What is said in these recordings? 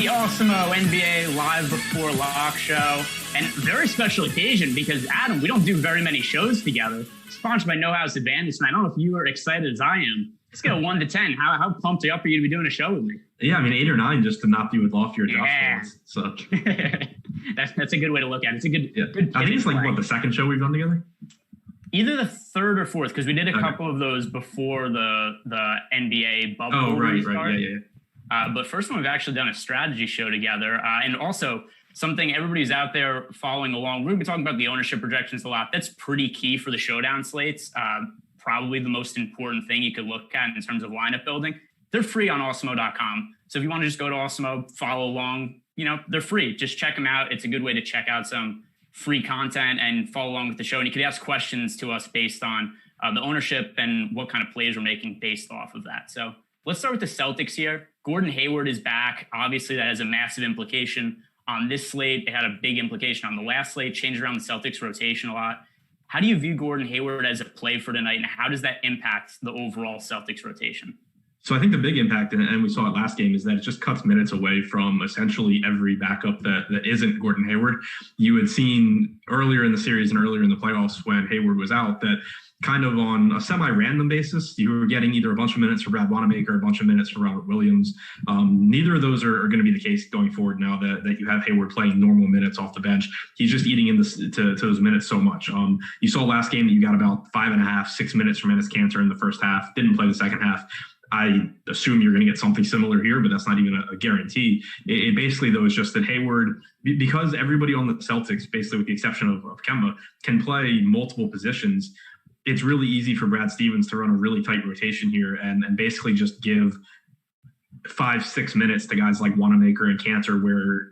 the Awesemo NBA Live Before Lock show, and very special occasion because, Adam, we don't do very many shows together. Sponsored by No House Advantage, and I don't know if you are excited as I am. Let's get a 1 to 10. How pumped up are you to be doing a show with me? Yeah, I mean 8 or 9 just to not be with loftier draft points. So that's a good way to look at it. It's a good. Yeah. Good I think it's like the second show we've done together. Either the third or fourth, because we did a couple of those before the NBA bubble. Oh, right. Yeah. But first one, we've actually done a strategy show together. And also something everybody's out there following along. We've been talking about the ownership projections a lot. That's pretty key for the showdown slates. Probably the most important thing you could look at in terms of lineup building. They're free on Awesemo.com. So if you want to just go to Awesemo, follow along, they're free. Just check them out. It's a good way to check out some free content and follow along with the show. And you could ask questions to us based on the ownership and what kind of plays we're making based off of that. So let's start with the Celtics here. Gordon Hayward is back. Obviously, that has a massive implication on this slate. It had a big implication on the last slate, changed around the Celtics rotation a lot. How do you view Gordon Hayward as a play for tonight, and how does that impact the overall Celtics rotation? So I think the big impact, and we saw it last game, is that it just cuts minutes away from essentially every backup that isn't Gordon Hayward. You had seen earlier in the series and earlier in the playoffs when Hayward was out that kind of on a semi-random basis, you were getting either a bunch of minutes for Brad Wanamaker, a bunch of minutes for Robert Williams. Neither of those are going to be the case going forward now that you have Hayward playing normal minutes off the bench. He's just eating into those minutes so much. You saw last game that you got about 5.5, 6 minutes from Enes Kanter in the first half, didn't play the second half. I assume you're going to get something similar here, but that's not even a guarantee. It basically, though, is just that Hayward, because everybody on the Celtics, basically with the exception of Kemba, can play multiple positions, it's really easy for Brad Stevens to run a really tight rotation here and basically just give 5-6 minutes to guys like Wanamaker and Kanter where,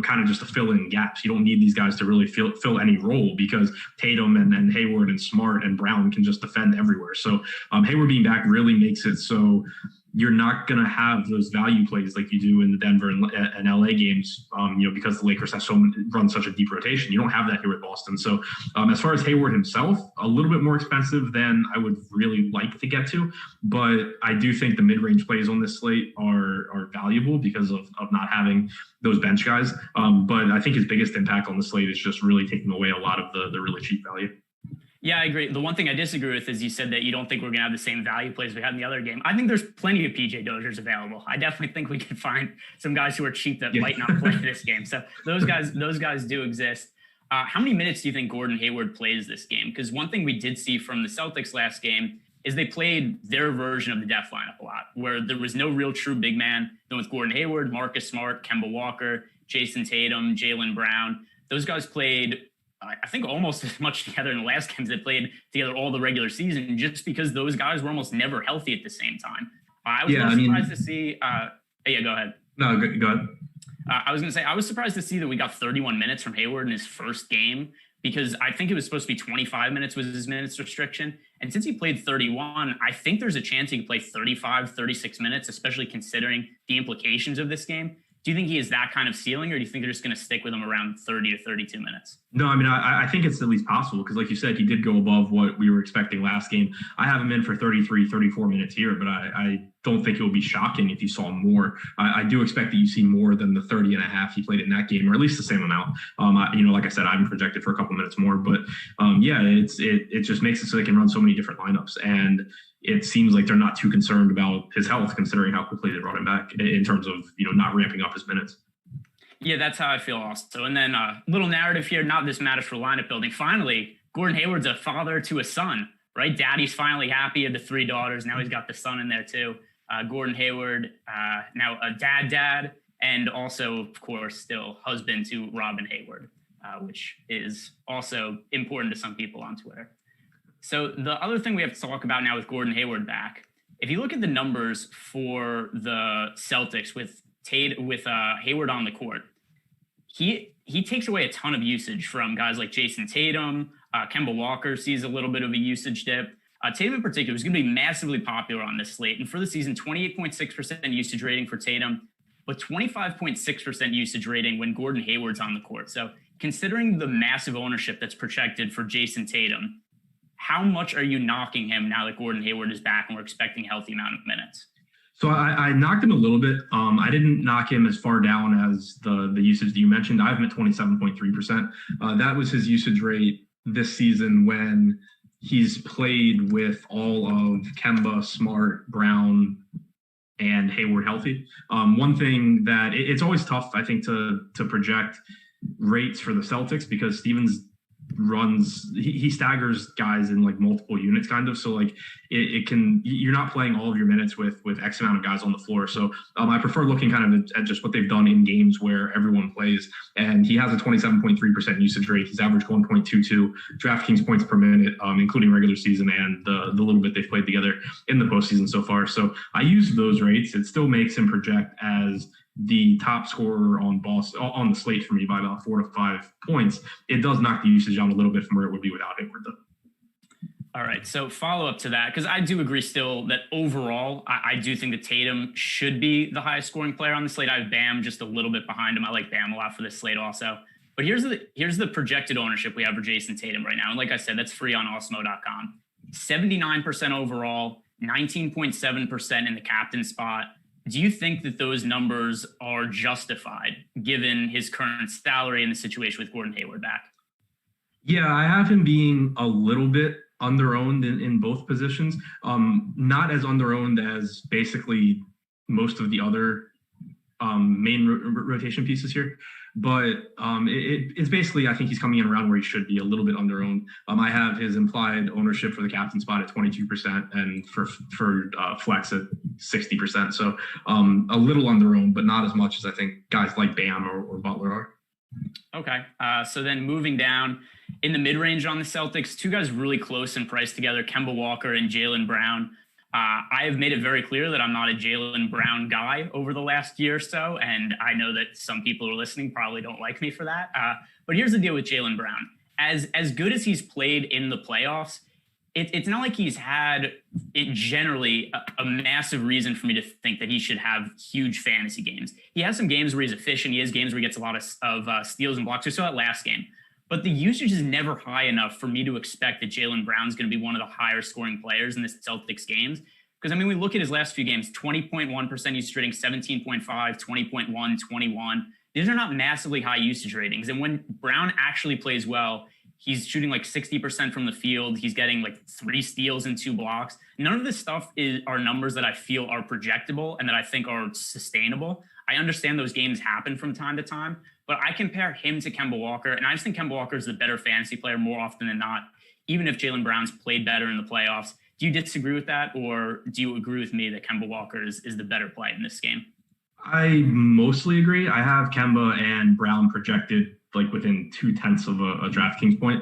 kind of just to fill in gaps. You don't need these guys to really fill any role because Tatum and Hayward and Smart and Brown can just defend everywhere. So Hayward being back really makes it so you're not going to have those value plays like you do in the Denver and LA games, because the Lakers have run such a deep rotation. You don't have that here with Boston. So as far as Hayward himself, a little bit more expensive than I would really like to get to. But I do think the mid-range plays on this slate are valuable because of not having those bench guys. But I think his biggest impact on the slate is just really taking away a lot of the really cheap value. Yeah, I agree. The one thing I disagree with is you said that you don't think we're going to have the same value plays we had in the other game. I think there's plenty of PJ Dozers available. I definitely think we can find some guys who are cheap that might not play this game. So those guys do exist. How many minutes do you think Gordon Hayward plays this game? Because one thing we did see from the Celtics last game is they played their version of the depth lineup a lot, where there was no real true big man. Then with Gordon Hayward, Marcus Smart, Kemba Walker, Jason Tatum, Jalen Brown, those guys played I think almost as much together in the last games they played together all the regular season, just because those guys were almost never healthy at the same time. I was surprised to see. Yeah, go ahead. No, go ahead. I was going to say I was surprised to see that we got 31 minutes from Hayward in his first game, because I think it was supposed to be 25 minutes was his minutes restriction. And since he played 31, I think there's a chance he could play 35, 36 minutes, especially considering the implications of this game. Do you think he has that kind of ceiling, or do you think they're just going to stick with him around 30 to 32 minutes? No, I mean, I think it's at least possible because, like you said, he did go above what we were expecting last game. I have him in for 33, 34 minutes here, but I don't think it will be shocking if you saw more. I do expect that you see more than the 30 and a half he played in that game, or at least the same amount. Like I said, I'm projected for a couple minutes more, but it just makes it so they can run so many different lineups. And it seems like they're not too concerned about his health, considering how quickly they brought him back in terms of, not ramping up his minutes. Yeah, that's how I feel also. And then a little narrative here, not this matters for lineup building. Finally, Gordon Hayward's a father to a son, right? Daddy's finally happy. He had the 3 daughters. Now he's got the son in there too. Gordon Hayward, now a dad, and also, of course, still husband to Robin Hayward, which is also important to some people on Twitter. So the other thing we have to talk about now with Gordon Hayward back, if you look at the numbers for the Celtics with Hayward on the court, he takes away a ton of usage from guys like Jason Tatum. Kemba Walker sees a little bit of a usage dip. Tatum in particular is going to be massively popular on this slate. And for the season, 28.6% usage rating for Tatum, but 25.6% usage rating when Gordon Hayward's on the court. So considering the massive ownership that's projected for Jason Tatum, how much are you knocking him now that Gordon Hayward is back and we're expecting a healthy amount of minutes? So I knocked him a little bit. I didn't knock him as far down as the usage that you mentioned. I have him at 27.3%. That was his usage rate this season when he's played with all of Kemba, Smart, Brown, and Hayward healthy. One thing that it's always tough, I think, to project rates for the Celtics because Stevens he staggers guys in like multiple units kind of. So like you're not playing all of your minutes with X amount of guys on the floor. So I prefer looking kind of at just what they've done in games where everyone plays. And he has a 27.3% usage rate. He's averaged 1.22 DraftKings points per minute, including regular season and the little bit they've played together in the postseason so far. So I use those rates. It still makes him project as the top scorer on the slate for me by about 4 to 5 points. It does knock the usage down a little bit from where it would be without Hayward, though. All right, so follow up to that, because I do agree still that overall, I do think that Tatum should be the highest scoring player on the slate. I have Bam just a little bit behind him. I like Bam a lot for this slate also. But here's the projected ownership we have for Jason Tatum right now. And like I said, that's free on Awesemo.com. 79% overall, 19.7% in the captain spot. Do you think that those numbers are justified given his current salary and the situation with Gordon Hayward back? Yeah, I have him being a little bit under-owned in both positions. Not as under-owned as basically most of the other main rotation pieces here. But it's basically, I think he's coming in around where he should be, a little bit under-owned. I have his implied ownership for the captain spot at 22% and for flex at 60%. So a little under-owned, but not as much as I think guys like Bam or Butler are. Okay. So then moving down in the mid-range on the Celtics, two guys really close in price together, Kemba Walker and Jalen Brown. I have made it very clear that I'm not a Jalen Brown guy over the last year or so, and I know that some people who are listening probably don't like me for that. But here's the deal with Jalen Brown. As good as he's played in the playoffs, it's not like he's had generally a massive reason for me to think that he should have huge fantasy games. He has some games where he's efficient. He has games where he gets a lot of steals and blocks. We saw that last game. But the usage is never high enough for me to expect that Jalen Brown's going to be one of the higher scoring players in this Celtics games. Because, I mean, we look at his last few games, 20.1% usage rating, 17.5, 20.1, 21. These are not massively high usage ratings. And when Brown actually plays well, he's shooting like 60% from the field. He's getting like 3 steals and 2 blocks. None of this stuff are numbers that I feel are projectable and that I think are sustainable. I understand those games happen from time to time, but I compare him to Kemba Walker, and I just think Kemba Walker is the better fantasy player more often than not, even if Jalen Brown's played better in the playoffs. Do you disagree with that, or do you agree with me that Kemba Walker is the better play in this game? I mostly agree. I have Kemba and Brown projected like within 0.2 of a DraftKings point.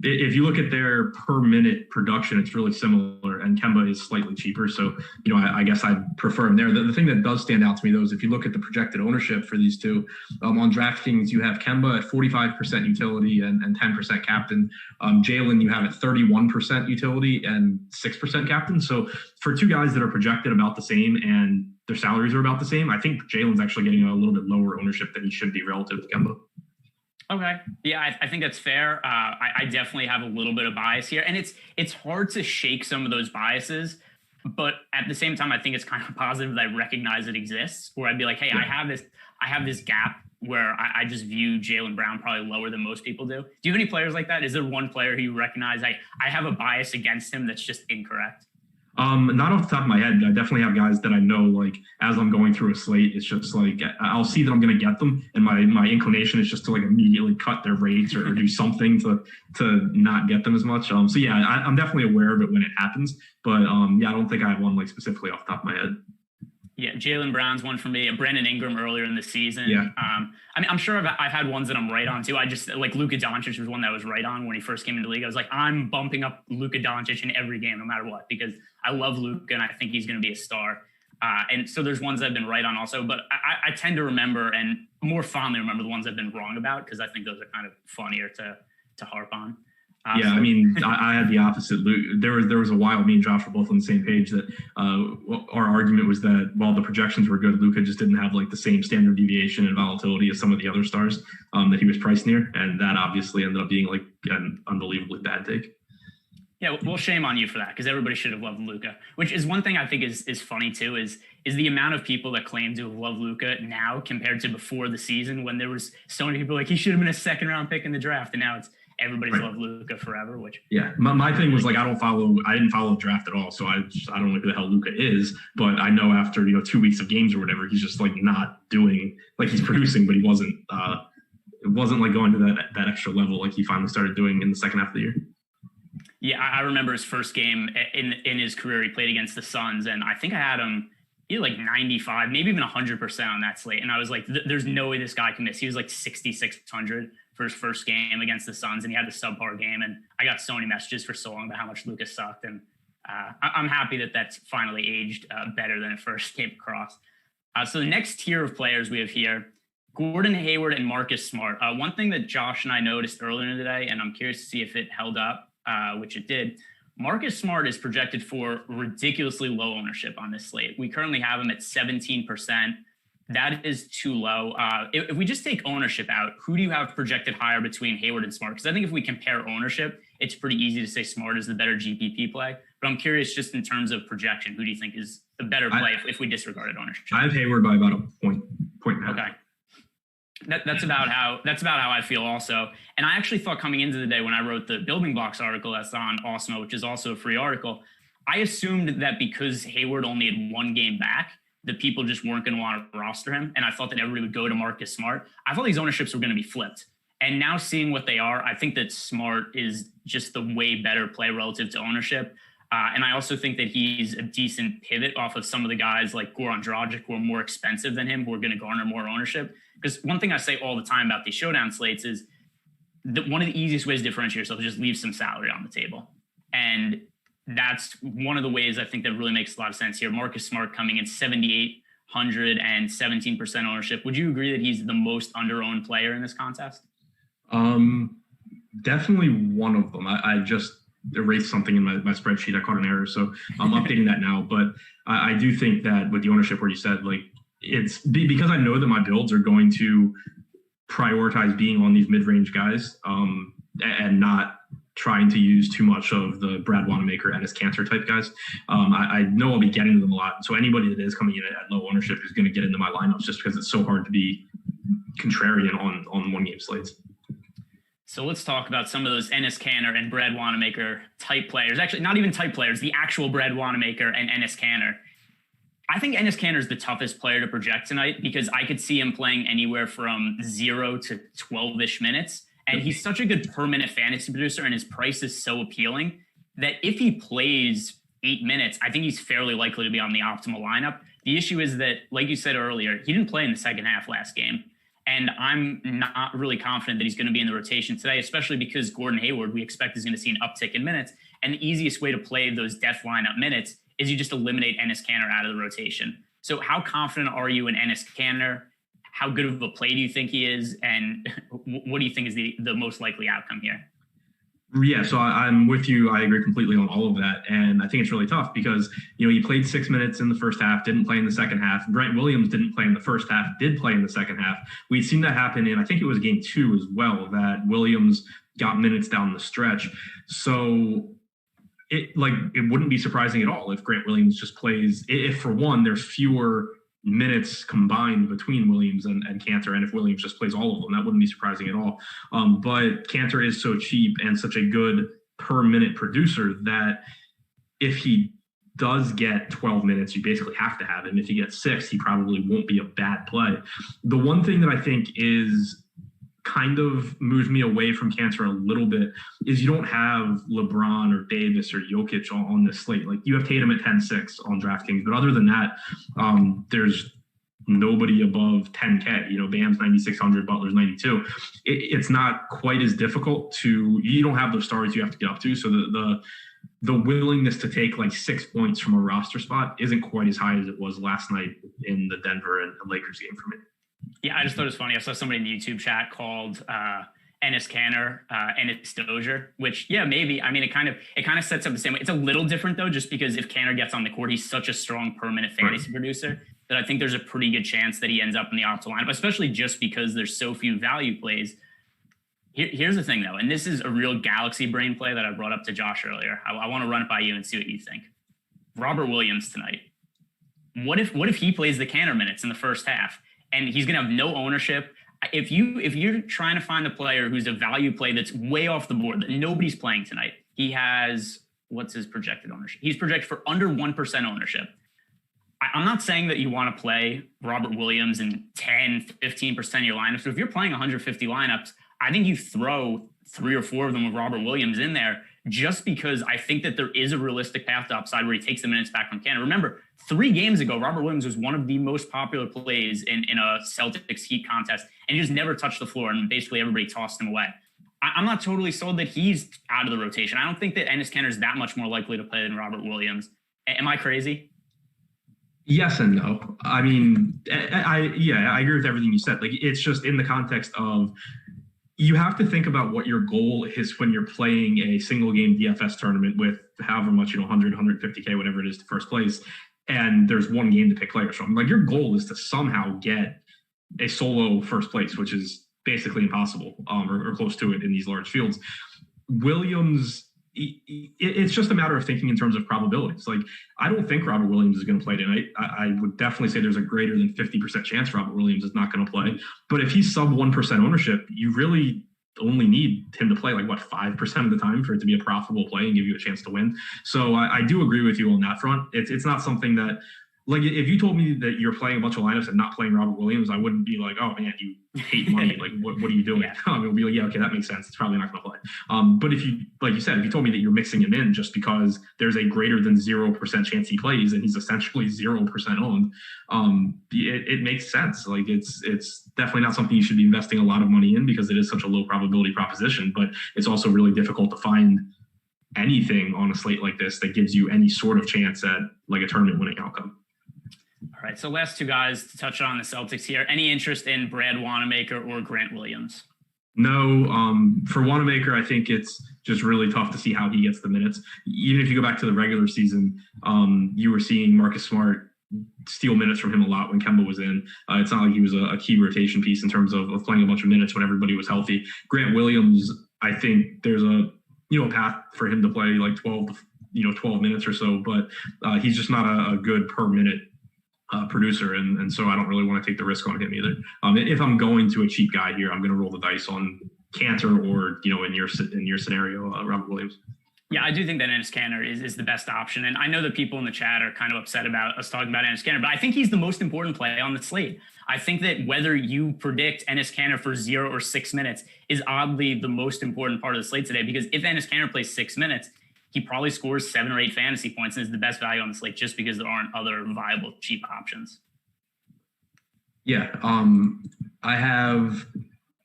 If you look at their per minute production, it's really similar, and Kemba is slightly cheaper. So, I guess I'd prefer him there. The thing that does stand out to me, though, is if you look at the projected ownership for these two, on DraftKings, you have Kemba at 45% utility and 10% captain. Jalen, you have at 31% utility and 6% captain. So for two guys that are projected about the same and their salaries are about the same, I think Jalen's actually getting a little bit lower ownership than he should be relative to Kemba. Okay. Yeah, I think that's fair. I definitely have a little bit of bias here. And it's hard to shake some of those biases. But at the same time, I think it's kind of positive that I recognize it exists, where I'd be like, hey, yeah. I have this gap where I just view Jalen Brown probably lower than most people do. Do you have any players like that? Is there one player who you recognize I have a bias against him that's just incorrect? Not off the top of my head. I definitely have guys that I know, like, as I'm going through a slate, it's just like, I'll see that I'm going to get them. And my inclination is just to like immediately cut their rates or do something to not get them as much. So yeah, I'm definitely aware of it when it happens, but yeah, I don't think I have one like specifically off the top of my head. Yeah, Jalen Brown's one for me. Brandon Ingram earlier in the season. Yeah. I mean, I'm sure I've had ones that I'm right on too. I just like Luka Doncic was one that I was right on when he first came into the league. I was like, I'm bumping up Luka Doncic in every game, no matter what, because I love Luka and I think he's going to be a star. And so there's ones I've been right on also, but I tend to remember and more fondly remember the ones I've been wrong about, because I think those are kind of funnier to harp on. Yeah, I mean, I had the opposite. There was a while me and Josh were both on the same page that our argument was that while the projections were good, Luka just didn't have like the same standard deviation and volatility as some of the other stars that he was priced near, and that obviously ended up being like an unbelievably bad take. Yeah, well, shame on you for that, because everybody should have loved Luka, which is one thing I think is funny too, is the amount of people that claim to have loved Luka now compared to before the season, when there was so many people like he should have been a second round pick in the draft, and now it's everybody's loved Luka forever. Which my thing was like I didn't follow the draft at all, so I don't know who the hell Luka is, but I know after 2 weeks of games or whatever, he's just like not doing, like he's producing, but he wasn't. It wasn't like going to that extra level like he finally started doing in the second half of the year. Yeah, I remember his first game in his career. He played against the Suns, and I think I had him. He had like 95, maybe even 100% on that slate. And I was like, there's no way this guy can miss. He was like 6,600 for his first game against the Suns, and he had the subpar game. And I got so many messages for so long about how much Luka sucked. And I'm happy that that's finally aged better than it first came across. So the next tier of players we have here, Gordon Hayward and Marcus Smart. One thing that Josh and I noticed earlier today, and I'm curious to see if it held up, which it did. Marcus Smart is projected for ridiculously low ownership on this slate. We currently have him at 17%. That is too low. If we just take ownership out, who do you have projected higher between Hayward and Smart? Because I think if we compare ownership, it's pretty easy to say Smart is the better GPP play. But I'm curious, just in terms of projection, who do you think is the better play if we disregarded ownership? I have Hayward by about a point and a half. Okay. That's about how I feel also. And I actually thought coming into the day when I wrote the building blocks article that's on Awesemo, which is also a free article, I assumed that because Hayward only had one game back, that people just weren't going to want to roster him. And I thought that everybody would go to Marcus Smart. I thought these ownerships were going to be flipped. And now seeing what they are, I think that Smart is just the way better play relative to ownership. And I also think that he's a decent pivot off of some of the guys like Goran Dragic, who are more expensive than him, who are going to garner more ownership. Because one thing I say all the time about these showdown slates is that one of the easiest ways to differentiate yourself is just leave some salary on the table. And that's one of the ways I think that really makes a lot of sense here. Marcus Smart coming in 7,800 and 17% ownership. Would you agree that he's the most under-owned player in this contest? Definitely one of them. I just erased something in my spreadsheet. I caught an error, so I'm updating that now. But I do think that with the ownership where you said, like, it's because I know that my builds are going to prioritize being on these mid-range guys and not trying to use too much of the Brad Wanamaker and his cancer type guys. I know I'll be getting to them a lot. So anybody that is coming in at low ownership is going to get into my lineups just because it's so hard to be contrarian on one game slates. So let's talk about some of those Enes Kanter and Brad Wanamaker type players. Actually, not even type players, the actual Brad Wanamaker and Enes Kanter. I think Enes Kanter is the toughest player to project tonight because I could see him playing anywhere from 0 to 12-ish minutes. And he's such a good per-minute fantasy producer, and his price is so appealing that if he plays 8 minutes, I think he's fairly likely to be on the optimal lineup. The issue is that, like you said earlier, he didn't play in the second half last game. And I'm not really confident that he's going to be in the rotation today, especially because Gordon Hayward, we expect, is going to see an uptick in minutes. And the easiest way to play those death lineup minutes is you just eliminate Enes Kanter out of the rotation. So how confident are you in Enes Kanter? How good of a play do you think he is? And what do you think is the most likely outcome here? Yeah, so I'm with you. I agree completely on all of that. And I think it's really tough because, he played 6 minutes in the first half, didn't play in the second half. Brent Williams didn't play in the first half, did play in the second half. We'd seen that happen in, I think it was game 2 as well, that Williams got minutes down the stretch. So it wouldn't be surprising at all if Grant Williams just plays, if for one, there's fewer minutes combined between Williams and Kanter, and if Williams just plays all of them, that wouldn't be surprising at all. But Kanter is so cheap and such a good per minute producer that if he does get 12 minutes, you basically have to have him. If he gets 6, he probably won't be a bad play. The one thing that I think is kind of moves me away from Kanter a little bit is you don't have LeBron or Davis or Jokic on this slate. Like, you have Tatum at 10-6 on DraftKings, but other than that, there's nobody above 10K. Bam's 9,600, Butler's 92. It's not quite as difficult you don't have those stars you have to get up to. So the willingness to take like 6 points from a roster spot isn't quite as high as it was last night in the Denver and Lakers game for me. Yeah, I just thought it was funny. I saw somebody in the YouTube chat called Enes Kanter Enes Dozier, which, yeah, maybe. I mean, it kind of sets up the same way. It's a little different, though, just because if Kanter gets on the court, he's such a strong per-minute fantasy producer that I think there's a pretty good chance that he ends up in the optimal lineup, especially just because there's so few value plays. Here's the thing, though, and this is a real galaxy brain play that I brought up to Josh earlier. I want to run it by you and see what you think. Robert Williams tonight. What if he plays the Canner minutes in the first half and he's going to have no ownership? If you're trying to find a player who's a value play that's way off the board that nobody's playing tonight, he has, what's his projected ownership? He's projected for under 1% ownership. I'm not saying that you want to play Robert Williams in 10, 15% of your lineups, but if you're playing 150 lineups, I think you throw 3 or 4 of them with Robert Williams in there, just because I think that there is a realistic path to upside where he takes the minutes back from Canada. Remember, 3 games ago, Robert Williams was one of the most popular plays in a Celtics-Heat contest, and he just never touched the floor, and basically everybody tossed him away. I'm not totally sold that he's out of the rotation. I don't think that Enes Kanter is that much more likely to play than Robert Williams. Am I crazy? Yes and no. I mean, I agree with everything you said. Like, it's just in the context of, you have to think about what your goal is when you're playing a single game DFS tournament with however much, 100, 150K, whatever it is to first place. And there's one game to pick players from. Like, your goal is to somehow get a solo first place, which is basically impossible, or close to it in these large fields. Williams, it's just a matter of thinking in terms of probabilities. Like, I don't think Robert Williams is going to play tonight. I would definitely say there's a greater than 50% chance Robert Williams is not going to play. But if he's sub 1% ownership, you really only need him to play 5% of the time for it to be a profitable play and give you a chance to win. So I do agree with you on that front. It's not something that, like, if you told me that you're playing a bunch of lineups and not playing Robert Williams, I wouldn't be like, oh man, you hate money. Like, what are you doing? Yeah. It would be like, yeah, okay, that makes sense. It's probably not going to play. But if you, like you said, if you told me that you're mixing him in just because there's a greater than 0% chance he plays and he's essentially 0% owned, it makes sense. Like, it's definitely not something you should be investing a lot of money in because it is such a low probability proposition, but it's also really difficult to find anything on a slate like this that gives you any sort of chance at like a tournament winning outcome. All right, so last 2 guys to touch on the Celtics here. Any interest in Brad Wanamaker or Grant Williams? No. For Wanamaker, I think it's just really tough to see how he gets the minutes. Even if you go back to the regular season, you were seeing Marcus Smart steal minutes from him a lot when Kemba was in. It's not like he was a key rotation piece in terms of playing a bunch of minutes when everybody was healthy. Grant Williams, I think there's a path for him to play like 12 minutes or so, but he's just not a good per minute producer, and so I don't really want to take the risk on him either. If I'm going to a cheap guy here, I'm going to roll the dice on Kanter or in your scenario, Robert Williams. Yeah, I do think that Enes Kanter is the best option, and I know that people in the chat are kind of upset about us talking about Enes Kanter, but I think he's the most important play on the slate. I think that whether you predict Enes Kanter for 0 or 6 minutes is oddly the most important part of the slate today, because if Enes Kanter plays 6 minutes, he probably scores 7 or 8 fantasy points and is the best value on the slate just because there aren't other viable cheap options. Yeah. I have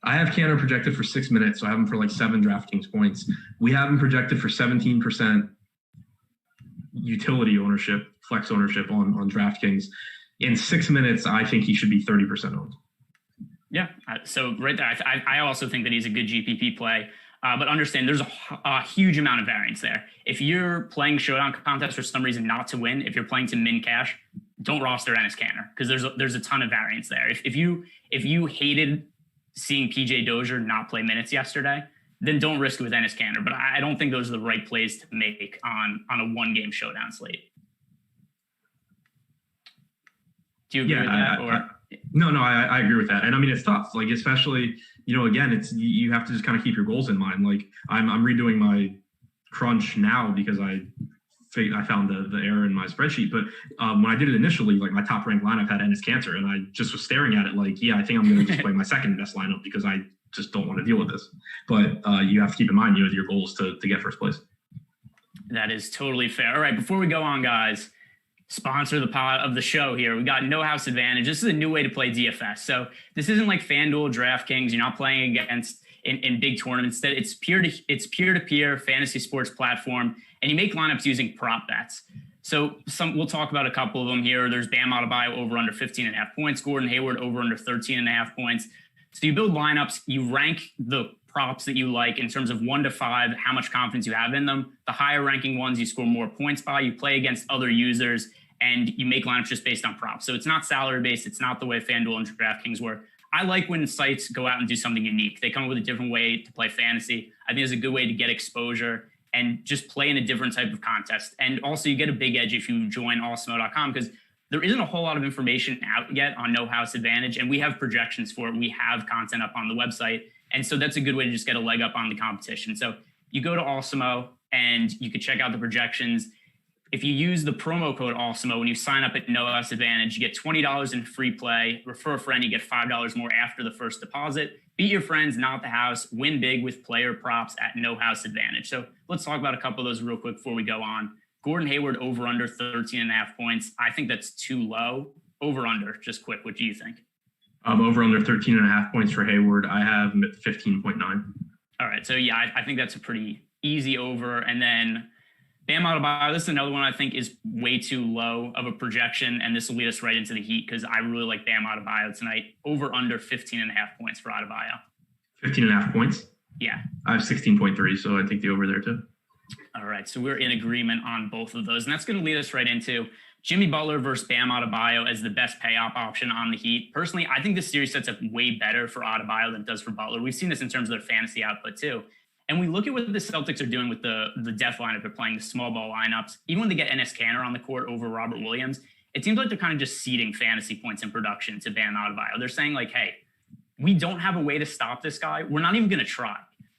Kanter projected for 6 minutes, so I have him for like 7 DraftKings points. We have him projected for 17% utility ownership, flex ownership on DraftKings. In 6 minutes, I think he should be 30% owned. Yeah. So right there, I also think that he's a good GPP play. But understand there's a huge amount of variance there. If you're playing showdown contests for some reason not to win, if you're playing to min cash, don't roster Enes Kanter because there's a ton of variance there. If you hated seeing PJ Dozier not play minutes yesterday, then don't risk it with Enes Kanter. But I don't think those are the right plays to make on a 1-game showdown slate. Do you agree with that? No, I agree with that. And I mean, it's tough, like, especially, again, you have to just kind of keep your goals in mind. Like, I'm redoing my crunch now because I found the error in my spreadsheet. But when I did it initially, like, my top ranked lineup had Enes Kanter, and I just was staring at it like, yeah, I think I'm going to just play my second best lineup because I just don't want to deal with this. But you have to keep in mind, your goal is to get first place. That is totally fair. All right, before we go on, guys, sponsor the pod of the show here. We got No House Advantage. This is a new way to play DFS. So this isn't like FanDuel, DraftKings. You're not playing against in big tournaments. Instead, it's peer-to-peer fantasy sports platform, and you make lineups using prop bets. So we'll talk about a couple of them here. There's Bam Adebayo over under 15.5 points, Gordon Hayward over under 13.5 points. So you build lineups, you rank the props that you like in terms of 1 to 5, how much confidence you have in them. The higher ranking ones you score more points by. You play against other users, and you make lineups just based on props. So it's not salary based. It's not the way FanDuel and DraftKings work. I like when sites go out and do something unique. They come up with a different way to play fantasy. I think it's a good way to get exposure and just play in a different type of contest. And also you get a big edge if you join Awesemo.com, because there isn't a whole lot of information out yet on No House Advantage, and we have projections for it. We have content up on the website. And so that's a good way to just get a leg up on the competition. So you go to Awesemo and you can check out the projections. If you use the promo code Awesemo when you sign up at No House Advantage, you get $20 in free play. Refer a friend, you get $5 more after the first deposit. Beat your friends, not the house. Win big with player props at No House Advantage. So let's talk about a couple of those real quick before we go on. Gordon Hayward over under 13.5 points. I think that's too low. Over under, just quick. What do you think? Over under 13.5 points for Hayward. I have him at 15.9. All right. So yeah, I think that's a pretty easy over. And then Bam Adebayo, this is another one I think is way too low of a projection, and this will lead us right into the Heat because I really like Bam Adebayo tonight. Over under 15.5 points for Adebayo. 15.5 points? Yeah. I have 16.3, so I think the over there too. All right, so we're in agreement on both of those, and that's going to lead us right into Jimmy Butler versus Bam Adebayo as the best payoff option on the Heat. Personally, I think this series sets up way better for Adebayo than it does for Butler. We've seen this in terms of their fantasy output too. And we look at what the Celtics are doing with the death lineup. They're playing the small ball lineups. Even when they get Enes Kanter on the court over Robert Williams, it seems like they're kind of just ceding fantasy points in production to Bam Adebayo. They're saying like, hey, we don't have a way to stop this guy. We're not even going to try.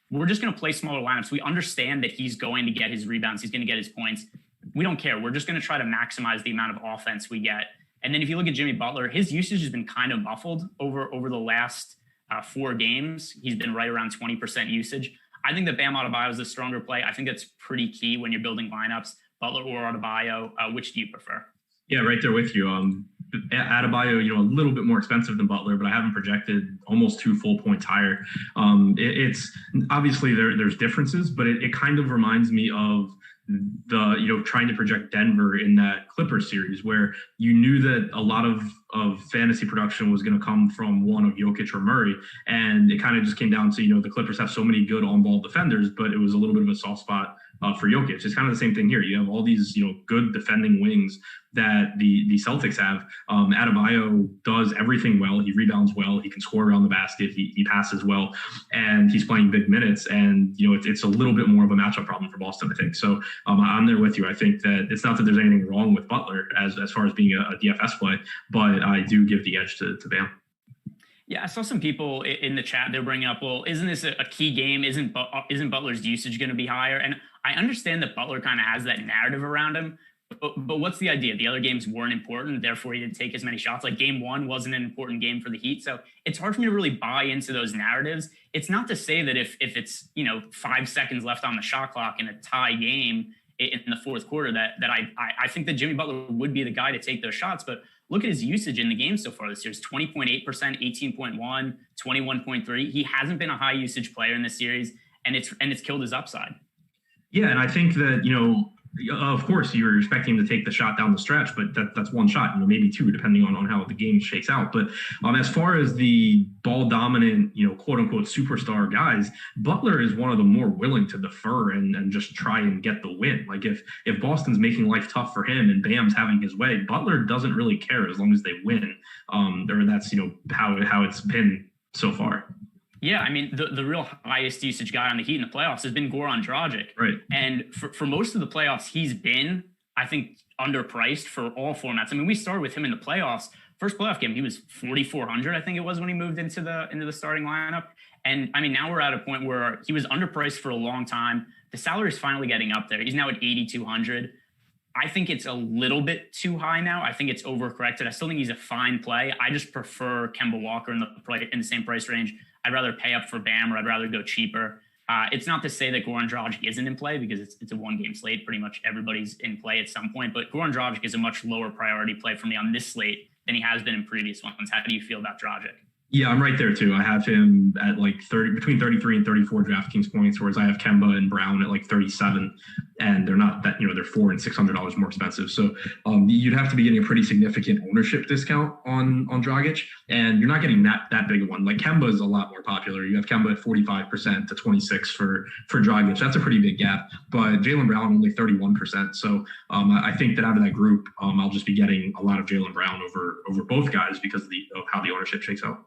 We're just going to play smaller lineups. We understand that he's going to get his rebounds. He's going to get his points. We don't care. We're just going to try to maximize the amount of offense we get. And then if you look at Jimmy Butler, his usage has been kind of muffled over the last 4 games. He's been right around 20% usage. I think that Bam Adebayo is the stronger play. I think that's pretty key when you're building lineups. Butler or Adebayo, which do you prefer? Yeah, right there with you. Adebayo, a little bit more expensive than Butler, but I have him projected almost 2 full points higher. It's obviously there's differences, but it kind of reminds me of the trying to project Denver in that Clippers series where you knew that a lot of fantasy production was going to come from one of Jokic or Murray, and it kind of just came down to the Clippers have so many good on-ball defenders, but it was a little bit of a soft spot for Jokic. It's kind of the same thing here. You have all these good defending wings that the Celtics have. Adebayo does everything well. He rebounds well. He can score around the basket. He passes well, and he's playing big minutes. And it's a little bit more of a matchup problem for Boston, I think. So I'm there with you. I think that it's not that there's anything wrong with Butler as far as being a DFS play, but I do give the edge to Bam. Yeah, I saw some people in the chat. They're bringing up, well, isn't this a key game? Isn't Butler's usage going to be higher? And I understand that Butler kind of has that narrative around him. But what's the idea? The other games weren't important, therefore he didn't take as many shots. Like game 1 wasn't an important game for the Heat. So it's hard for me to really buy into those narratives. It's not to say that if it's 5 seconds left on the shot clock in a tie game in the fourth quarter that I think that Jimmy Butler would be the guy to take those shots. But look at his usage in the game so far this year. It's 20.8%, 18.1, 21.3. He hasn't been a high usage player in this series, and it's killed his upside. Yeah, and I think that of course, you're expecting him to take the shot down the stretch, but that's one shot, maybe 2, depending on how the game shakes out. But as far as the ball dominant, quote unquote superstar guys, Butler is one of the more willing to defer and just try and get the win. Like if Boston's making life tough for him and Bam's having his way, Butler doesn't really care as long as they win. Or that's how it's been so far. Yeah, I mean, the real highest usage guy on the Heat in the playoffs has been Goran Dragic. Right. And for most of the playoffs, he's been, I think, underpriced for all formats. I mean, we started with him in the playoffs. First playoff game, he was 4,400, I think it was, when he moved into the starting lineup. And, I mean, now we're at a point where he was underpriced for a long time. The salary is finally getting up there. He's now at 8,200. I think it's a little bit too high now. I think it's overcorrected. I still think he's a fine play. I just prefer Kemba Walker in the same price range. I'd rather pay up for Bam, or I'd rather go cheaper. It's not to say that Goran Dragic isn't in play, because it's a 1-game slate. Pretty much everybody's in play at some point. But Goran Dragic is a much lower priority play for me on this slate than he has been in previous ones. How do you feel about Dragic? Yeah, I'm right there too. I have him at between 33 and 34 DraftKings points, whereas I have Kemba and Brown at 37, and they're not that, they're $400 and $600 more expensive. So you'd have to be getting a pretty significant ownership discount on Dragic, and you're not getting that big of one. Like Kemba is a lot more popular. You have Kemba at 45% to 26% for Dragic. That's a pretty big gap, but Jalen Brown only 31%. So I think that out of that group, I'll just be getting a lot of Jalen Brown over both guys because of how the ownership shakes out.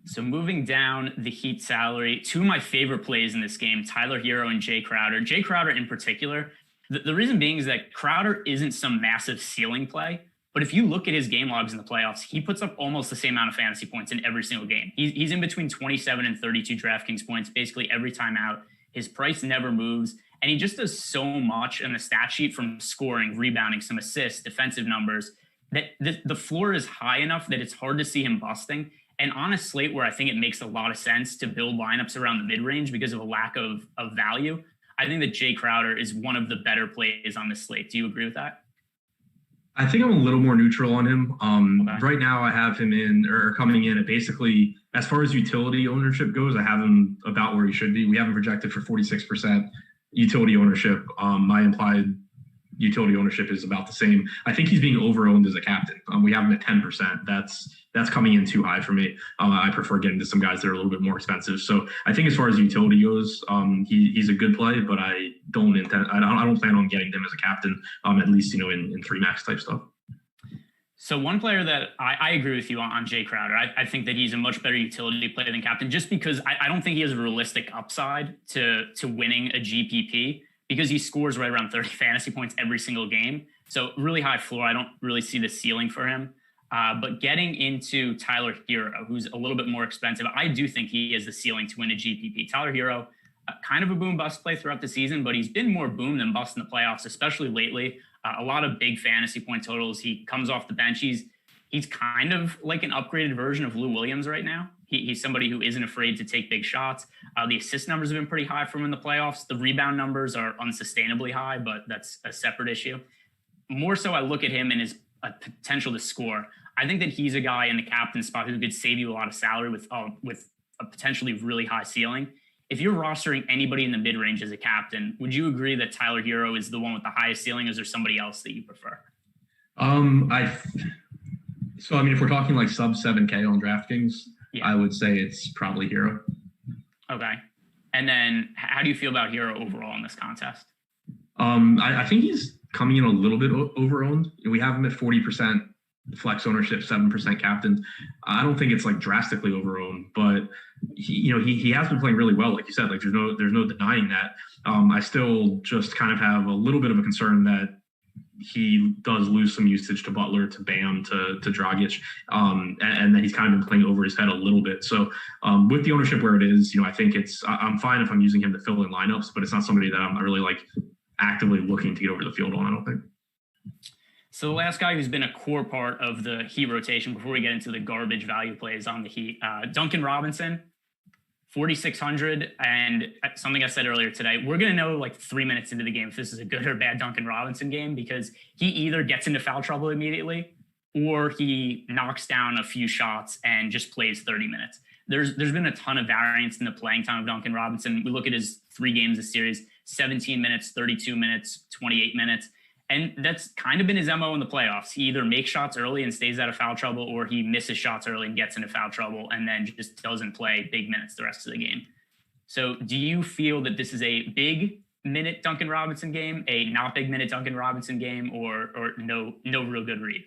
So moving down the Heat salary, two of my favorite plays in this game, Tyler Hero and Jay Crowder. Jay Crowder in particular, the reason being is that Crowder isn't some massive ceiling play, but if you look at his game logs in the playoffs, he puts up almost the same amount of fantasy points in every single game. He's in between 27 and 32 DraftKings points basically every time out. His price never moves, and he just does so much on the stat sheet, from scoring, rebounding, some assists, defensive numbers, that the floor is high enough that it's hard to see him busting. And on a slate where I think it makes a lot of sense to build lineups around the mid-range because of a lack of value, I think that Jay Crowder is one of the better plays on this slate. Do you agree with that? I think I'm a little more neutral on him. Okay. Right now I have him coming in at basically, as far as utility ownership goes, I have him about where he should be. We have him projected for 46% utility ownership. My implied utility ownership is about the same. I think he's being over-owned as a captain. We have him at 10%. That's coming in too high for me. I prefer getting to some guys that are a little bit more expensive. So I think as far as utility goes, he's a good play, but I don't plan on getting him as a captain, at least, in 3 max type stuff. So one player that I agree with you on Jay Crowder. I think that he's a much better utility player than captain, just because I don't think he has a realistic upside to winning a GPP, because he scores right around 30 fantasy points every single game. So really high floor. I don't really see the ceiling for him. But getting into Tyler Hero, who's a little bit more expensive, I do think he has the ceiling to win a GPP. Tyler Hero, kind of a boom bust play throughout the season, but he's been more boom than bust in the playoffs, especially lately. A lot of big fantasy point totals. He comes off the bench. He's kind of like an upgraded version of Lou Williams right now. He's somebody who isn't afraid to take big shots. The assist numbers have been pretty high for him in the playoffs. The rebound numbers are unsustainably high, but that's a separate issue. More so, I look at him and his potential to score. I think that he's a guy in the captain spot who could save you a lot of salary with a potentially really high ceiling. If you're rostering anybody in the mid-range as a captain, would you agree that Tyler Hero is the one with the highest ceiling, or is there somebody else that you prefer? If we're talking like sub 7K on DraftKings, yeah, I would say it's probably Hero. Okay. And then how do you feel about Hero overall in this contest? I think he's coming in a little bit over-owned. We have him at 40% flex ownership, 7% captain. I don't think it's like drastically over-owned, but he has been playing really well. Like you said, like there's no denying that. I still just kind of have a little bit of a concern that he does lose some usage to Butler, to Bam, to Dragic, and that he's kind of been playing over his head a little bit. So with the ownership where it is, I think I'm fine if I'm using him to fill in lineups, but it's not somebody that I'm really like actively looking to get over the field on, I don't think. So the last guy who's been a core part of the Heat rotation before we get into the garbage value plays on the Heat, Duncan Robinson, 4,600. And something I said earlier today, we're going to know like 3 minutes into the game if this is a good or bad Duncan Robinson game, because he either gets into foul trouble immediately or he knocks down a few shots and just plays 30 minutes. There's been a ton of variance in the playing time of Duncan Robinson. We look at his 3 games this series, 17 minutes, 32 minutes, 28 minutes. And that's kind of been his MO in the playoffs. He either makes shots early and stays out of foul trouble, or he misses shots early and gets into foul trouble and then just doesn't play big minutes the rest of the game. So do you feel that this is a big minute Duncan Robinson game, a not big minute Duncan Robinson game, or no real good read?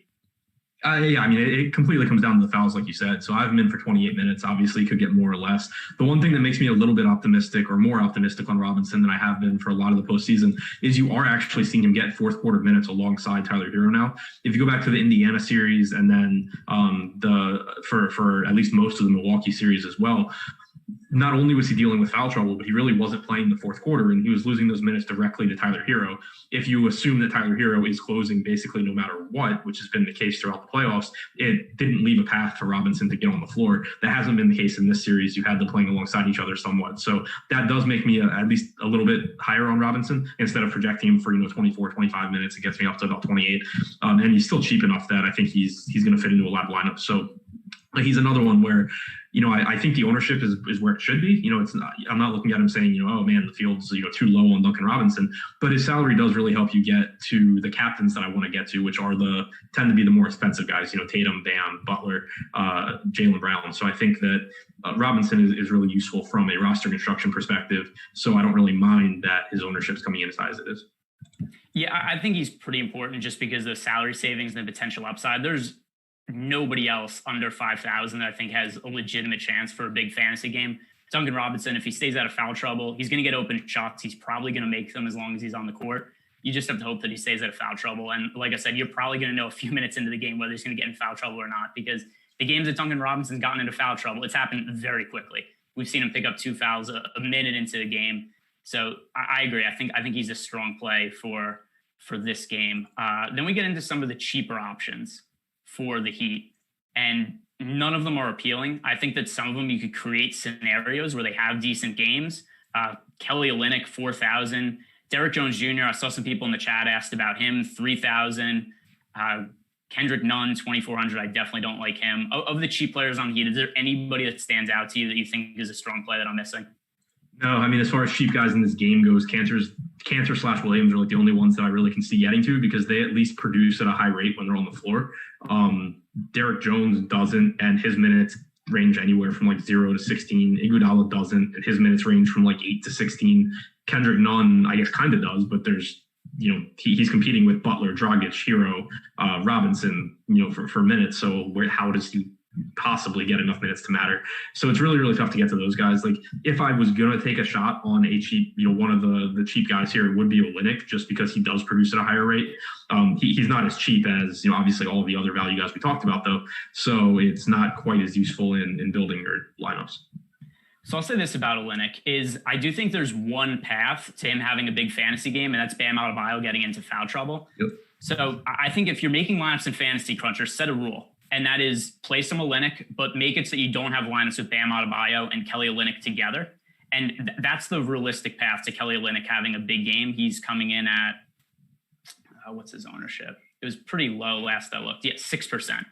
Yeah, it completely comes down to the fouls, like you said. So I have him in for 28 minutes. Obviously, could get more or less. The one thing that makes me a little bit optimistic, or more optimistic on Robinson than I have been for a lot of the postseason, is you are actually seeing him get fourth quarter minutes alongside Tyler Hero now. If you go back to the Indiana series and then for at least most of the Milwaukee series as well, not only was he dealing with foul trouble, but he really wasn't playing the fourth quarter, and he was losing those minutes directly to Tyler Hero. If you assume that Tyler Hero is closing basically no matter what, which has been the case throughout the playoffs, it didn't leave a path for Robinson to get on the floor. That hasn't been the case in this series. You had them playing alongside each other somewhat. So that does make me at least a little bit higher on Robinson. Instead of projecting him for 24, 25 minutes, it gets me up to about 28. And he's still cheap enough that I think he's going to fit into a lot of lineups. So he's another one where, I think the ownership is where it should be. It's not, I'm not looking at him saying, oh man, the field's, too low on Duncan Robinson, but his salary does really help you get to the captains that I want to get to, which tend to be the more expensive guys, Tatum, Bam, Butler, Jalen Brown. So I think that Robinson is really useful from a roster construction perspective. So I don't really mind that his ownership's coming in as high as it is. Yeah, I think he's pretty important just because of the salary savings and the potential upside. There's nobody else under 5,000 that I think has a legitimate chance for a big fantasy game. Duncan Robinson, if he stays out of foul trouble, he's going to get open shots. He's probably going to make them as long as he's on the court. You just have to hope that he stays out of foul trouble. And like I said, you're probably going to know a few minutes into the game whether he's going to get in foul trouble or not, because the games that Duncan Robinson's gotten into foul trouble, it's happened very quickly. We've seen him pick up 2 fouls a minute into the game. So I agree. I think he's a strong play for this game. Then we get into some of the cheaper options for the Heat, and none of them are appealing. I think that some of them you could create scenarios where they have decent games. Kelly Olynyk, 4,000. Derrick Jones Jr., I saw some people in the chat asked about him, 3,000. Kendrick Nunn, 2,400. I definitely don't like him. Of the cheap players on the Heat, is there anybody that stands out to you that you think is a strong play that I'm missing? No, I mean, as far as cheap guys in this game goes, Cantor/Williams are like the only ones that I really can see getting to, because they at least produce at a high rate when they're on the floor. Derrick Jones doesn't, and his minutes range anywhere from like 0 to 16. Iguodala doesn't, and his minutes range from like 8 to 16. Kendrick Nunn, I guess, kind of does, but there's, he's competing with Butler, Dragic, Hero, Robinson, for minutes. So how does he possibly get enough minutes to matter? So it's really, really tough to get to those guys. Like, if I was going to take a shot on a cheap, one of the cheap guys here, it would be Olynyk, just because he does produce at a higher rate. He's not as cheap as, obviously all of the other value guys we talked about, though. So it's not quite as useful in building your lineups. So I'll say this about Olynyk is I do think there's one path to him having a big fantasy game, and that's Bam Adebayo getting into foul trouble. Yep. So I think if you're making lineups in Fantasy Cruncher, set a rule. And that is play some Olynyk, but make it so you don't have lineups with Bam Adebayo and Kelly Olynyk together. And that's the realistic path to Kelly Olynyk having a big game. He's coming in at, what's his ownership? It was pretty low last I looked. Yeah, 6%.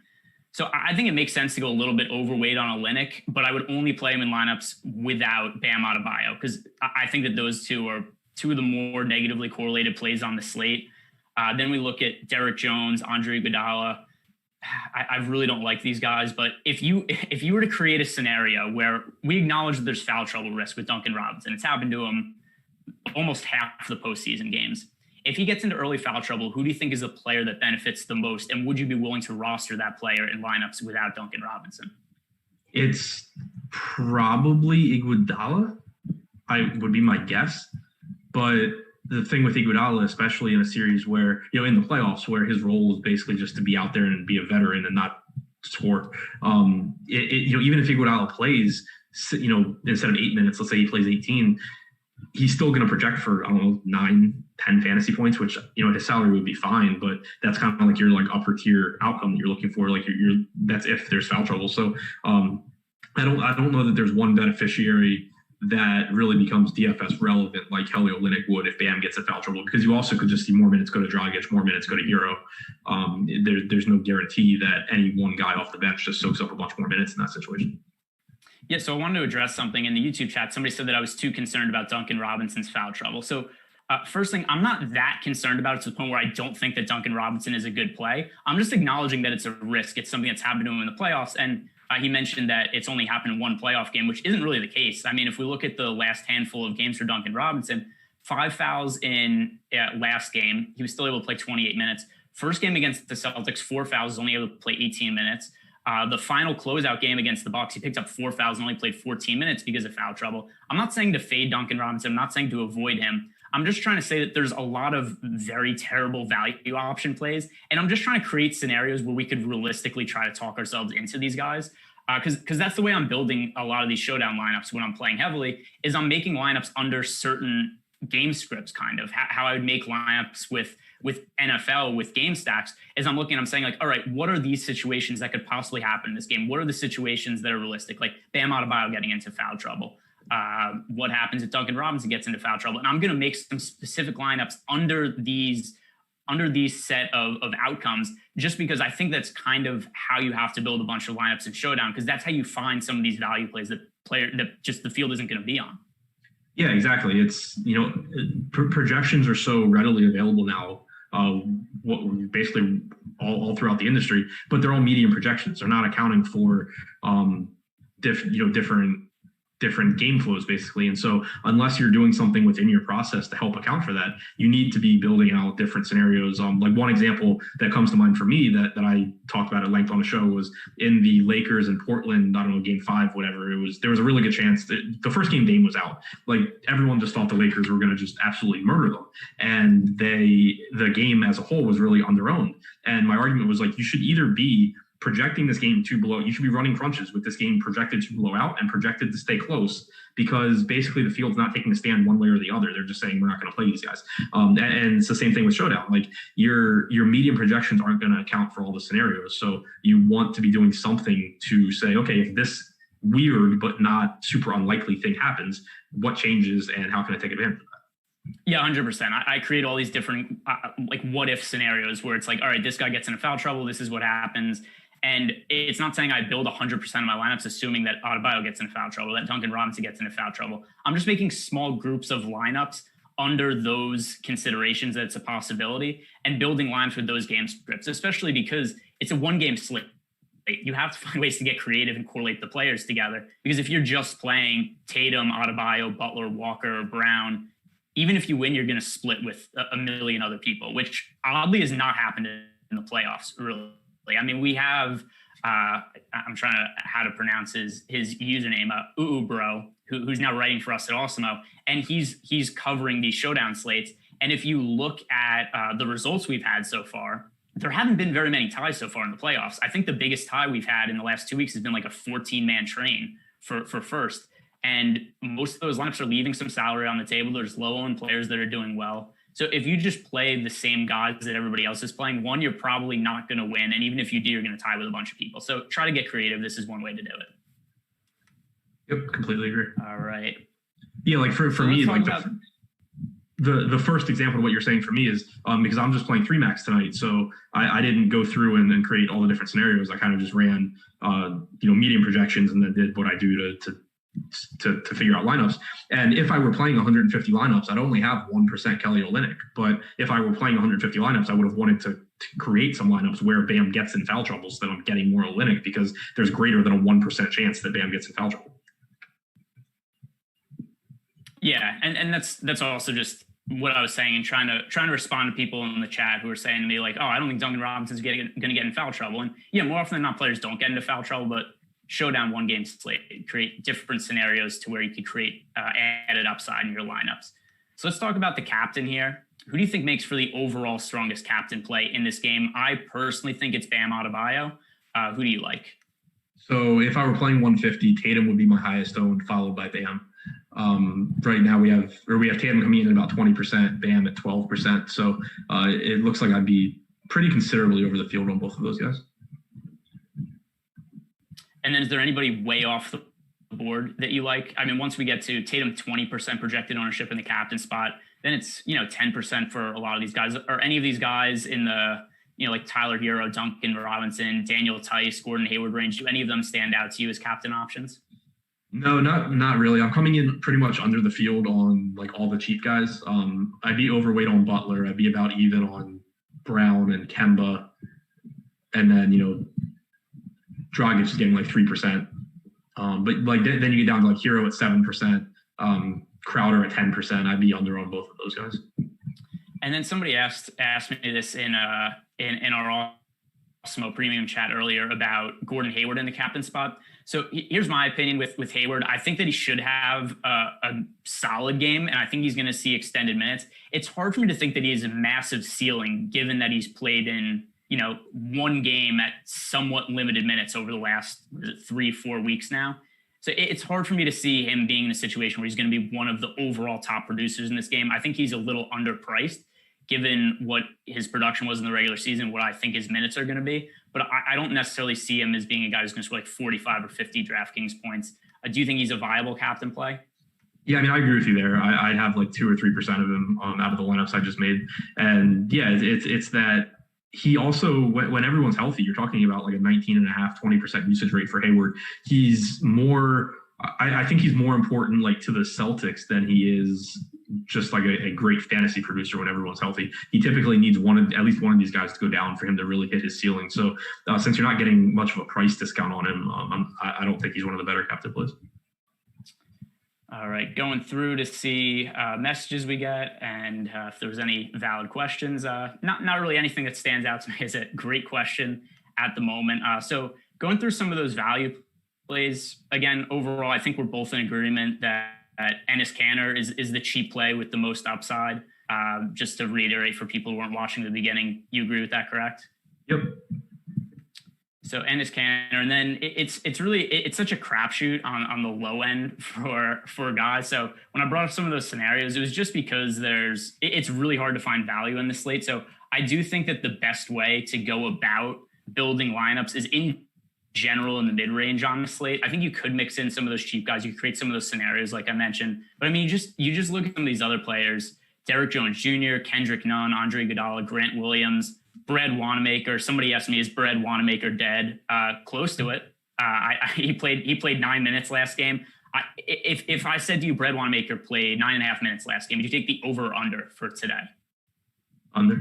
So I think it makes sense to go a little bit overweight on Olynyk, but I would only play him in lineups without Bam Adebayo, because I think that those two are two of the more negatively correlated plays on the slate. Then we look at Derrick Jones, Andre Iguodala. I really don't like these guys, but if you were to create a scenario where we acknowledge that there's foul trouble risk with Duncan Robinson, it's happened to him almost half the postseason games. If he gets into early foul trouble, who do you think is the player that benefits the most? And would you be willing to roster that player in lineups without Duncan Robinson? It's probably Iguodala, would be my guess. But the thing with Iguodala, especially in a series where, in the playoffs, where his role is basically just to be out there and be a veteran and not score. Even if Iguodala plays, instead of 8 minutes, let's say he plays 18, he's still going to project for, 9, 10 fantasy points, which, his salary would be fine, but that's kind of like your upper tier outcome that you're looking for. That's if there's foul trouble. So I don't know that there's one beneficiary that really becomes DFS relevant like Kelly Olynyk would if Bam gets in foul trouble, because you also could just see more minutes go to Dragic, more minutes go to Hero. There's no guarantee that any one guy off the bench just soaks up a bunch more minutes in that situation. Yeah, so I wanted to address something in the YouTube chat. Somebody said that I was too concerned about Duncan Robinson's foul trouble. So first thing, I'm not that concerned about it to the point where I don't think that Duncan Robinson is a good play. I'm just acknowledging that it's a risk. It's something that's happened to him in the playoffs. And he mentioned that it's only happened in one playoff game, which isn't really the case. I mean, if we look at the last handful of games for Duncan Robinson, 5 fouls in last game, he was still able to play 28 minutes. First game against the Celtics, 4 fouls, only able to play 18 minutes. The final closeout game against the Bucks, he picked up 4 fouls and only played 14 minutes because of foul trouble. I'm not saying to fade Duncan Robinson. I'm not saying to avoid him. I'm just trying to say that there's a lot of very terrible value option plays. And I'm just trying to create scenarios where we could realistically try to talk ourselves into these guys. Because that's the way I'm building a lot of these showdown lineups when I'm playing heavily, is I'm making lineups under certain game scripts, kind of how I would make lineups with NFL, with game stacks, is I'm saying all right, what are these situations that could possibly happen in this game? What are the situations that are realistic? Like Bam Adebayo getting into foul trouble. What happens if Duncan Robinson gets into foul trouble? And I'm going to make some specific lineups under these set of outcomes, just because I think that's kind of how you have to build a bunch of lineups in Showdown, because that's how you find some of these value plays that just the field isn't going to be on. Yeah, exactly. It's, projections are so readily available now, basically all throughout the industry, but they're all median projections. They're not accounting for, different different game flows basically. And so unless you're doing something within your process to help account for that, you need to be building out different scenarios. Like one example that comes to mind for me that I talked about at length on the show was in the Lakers and Portland, I don't know, game 5, whatever it was, there was a really good chance that the first game Dame was out. Like everyone just thought the Lakers were going to just absolutely murder them. And the game as a whole was really on their own. And my argument was like, you should either be projecting this game to blow, you should be running crunches with this game projected to blow out and projected to stay close, because basically the field's not taking a stand one way or the other. They're just saying we're not going to play these guys. And it's the same thing with Showdown. Like your medium projections aren't going to account for all the scenarios. So you want to be doing something to say, okay, if this weird but not super unlikely thing happens, what changes and how can I take advantage of that? Yeah, 100%. I create all these different like what if scenarios where it's like, all right, this guy gets into foul trouble. This is what happens. And it's not saying I build 100% of my lineups assuming that Adebayo gets into foul trouble, that Duncan Robinson gets into foul trouble. I'm just making small groups of lineups under those considerations that it's a possibility and building lines with those game scripts, especially because it's a one-game slate. You have to find ways to get creative and correlate the players together, because if you're just playing Tatum, Adebayo, Butler, Walker, or Brown, even if you win, you're going to split with a million other people, which oddly has not happened in the playoffs, really. I mean, we have, I'm trying to how to pronounce his username, Bro, who's now writing for us at Awesemo, and he's covering these showdown slates. And if you look at the results we've had so far, there haven't been very many ties so far in the playoffs. I think the biggest tie we've had in the last 2 weeks has been like a 14-man train for first. And most of those lineups are leaving some salary on the table. There's low-owned players that are doing well. So if you just play the same guys that everybody else is playing, one, you're probably not going to win. And even if you do, you're going to tie with a bunch of people. So try to get creative. This is one way to do it. Yep, completely agree. All right. Yeah, like for me, like the first example of what you're saying for me is because I'm just playing 3-max tonight. So I didn't go through and create all the different scenarios. I kind of just ran, medium projections and then did what I do to figure out lineups. And if I were playing 150 lineups, I'd only have 1% Kelly Olynyk. But if I were playing 150 lineups, I would have wanted to create some lineups where Bam gets in foul trouble so that I'm getting more Olynyk, because there's greater than a 1% chance that Bam gets in foul trouble. Yeah, and that's also just what I was saying and trying to respond to people in the chat who are saying to me like, oh, I don't think Duncan Robinson's going to get in foul trouble. And yeah, more often than not, players don't get into foul trouble, but showdown one-game slate, create different scenarios to where you could create added upside in your lineups. So let's talk about the captain here. Who do you think makes for the overall strongest captain play in this game? I personally think it's Bam Adebayo. Who do you like? So if I were playing 150, Tatum would be my highest owned, followed by Bam. Right now we have Tatum coming in at about 20%, Bam at 12%. So it looks like I'd be pretty considerably over the field on both of those guys. And then is there anybody way off the board that you like? I mean, once we get to Tatum 20% projected ownership in the captain spot, then it's 10% for a lot of these guys. Are any of these guys in the like Tyler Hero, Duncan Robinson, Daniel Tice, Gordon Hayward range? Do any of them stand out to you as captain options? No, not really. I'm coming in pretty much under the field on like all the cheap guys. I'd be overweight on Butler. I'd be about even on Brown and Kemba, and then Dragic is getting like 3%. But like then you get down to like Hero at 7%, Crowder at 10%. I'd be under on both of those guys. And then somebody asked me this in our Awesemo premium chat earlier about Gordon Hayward in the captain spot. So here's my opinion with Hayward. I think that he should have a solid game, and I think he's going to see extended minutes. It's hard for me to think that he has a massive ceiling, given that he's played in one game at somewhat limited minutes over the last 3-4 weeks now. So it's hard for me to see him being in a situation where he's going to be one of the overall top producers in this game. I think he's a little underpriced given what his production was in the regular season, what I think his minutes are going to be. But I don't necessarily see him as being a guy who's going to score like 45 or 50 DraftKings points. Do you think he's a viable captain play? Yeah, I mean, I agree with you there. I'd have like 2 or 3% of him out of the lineups I just made. And yeah, it's that he also, when everyone's healthy, you're talking about like a 19.5%, 20% usage rate for Hayward. He's more, I think he's more important like to the Celtics than he is just like a great fantasy producer when everyone's healthy. He typically needs at least one of these guys to go down for him to really hit his ceiling. So since you're not getting much of a price discount on him, I don't think he's one of the better captain plays. All right, going through to see messages we get and if there was any valid questions. Not really anything that stands out to me as a great question at the moment. So going through some of those value plays, again, overall, I think we're both in agreement that Enes Kanter is the cheap play with the most upside. Just to reiterate for people who weren't watching the beginning, you agree with that, correct? Yep. So Enes Kanter, and then it's such a crapshoot on the low end for guys. So when I brought up some of those scenarios, it was just because it's really hard to find value in the slate. So I do think that the best way to go about building lineups is in general in the mid range on the slate. I think you could mix in some of those cheap guys. You could create some of those scenarios like I mentioned. But I mean, you just look at some of these other players: Derrick Jones Jr., Kendrick Nunn, Andre Iguodala, Grant Williams, Brad Wanamaker. Somebody asked me, is Brad Wanamaker dead? Close to it. He played 9 minutes last game. If I said to you, Brad Wanamaker played 9.5 minutes last game, would you take the over or under for today? Under.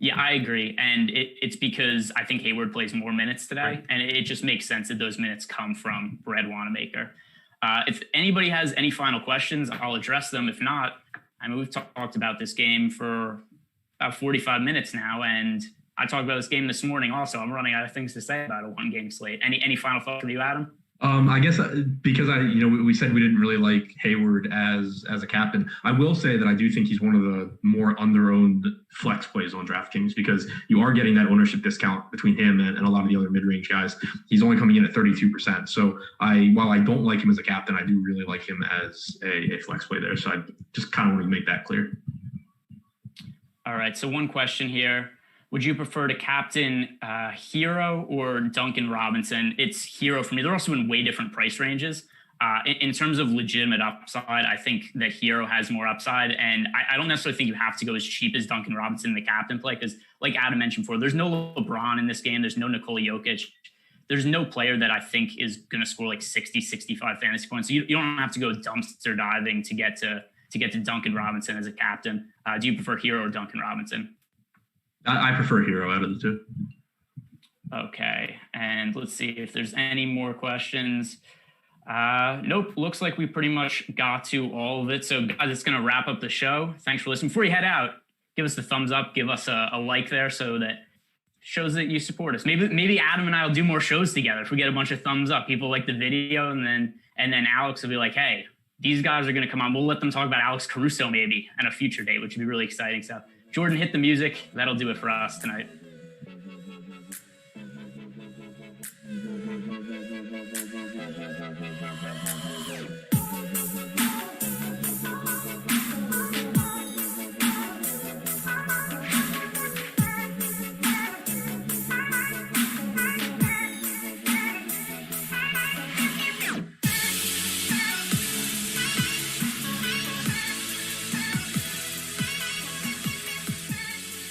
Yeah, I agree. And it's because I think Hayward plays more minutes today. Right. And it just makes sense that those minutes come from Brad Wanamaker. If anybody has any final questions, I'll address them. If not, I mean, we've talked about this game for about 45 minutes now, and I talked about this game this morning also. I'm running out of things to say about a one-game slate. Any final thoughts from you, Adam? I guess because we said we didn't really like Hayward as a captain. I will say that I do think he's one of the more under-owned flex plays on DraftKings because you are getting that ownership discount between him and a lot of the other mid-range guys. He's only coming in at 32%. So while I don't like him as a captain, I do really like him as a flex play there. So I just kind of want to make that clear. All right. So one question here. Would you prefer to captain Hero or Duncan Robinson? It's Hero for me. They're also in way different price ranges. In terms of legitimate upside, I think that Hero has more upside. And I don't necessarily think you have to go as cheap as Duncan Robinson in the captain play because, like Adam mentioned before, there's no LeBron in this game. There's no Nikola Jokic. There's no player that I think is going to score like 60, 65 fantasy points. So you don't have to go dumpster diving to get to Duncan Robinson as a captain. Do you prefer Hero or Duncan Robinson? I prefer Hero out of the two. Okay. And let's see if there's any more questions. Nope. Looks like we pretty much got to all of it. So guys, it's going to wrap up the show. Thanks for listening. Before you head out, give us the thumbs up, give us a like there so that shows that you support us. Maybe Adam and I will do more shows together if we get a bunch of thumbs up. People like the video and then Alex will be like, hey, these guys are going to come on. We'll let them talk about Alex Caruso maybe on a future date, which would be really exciting. So Jordan, hit the music. That'll do it for us tonight.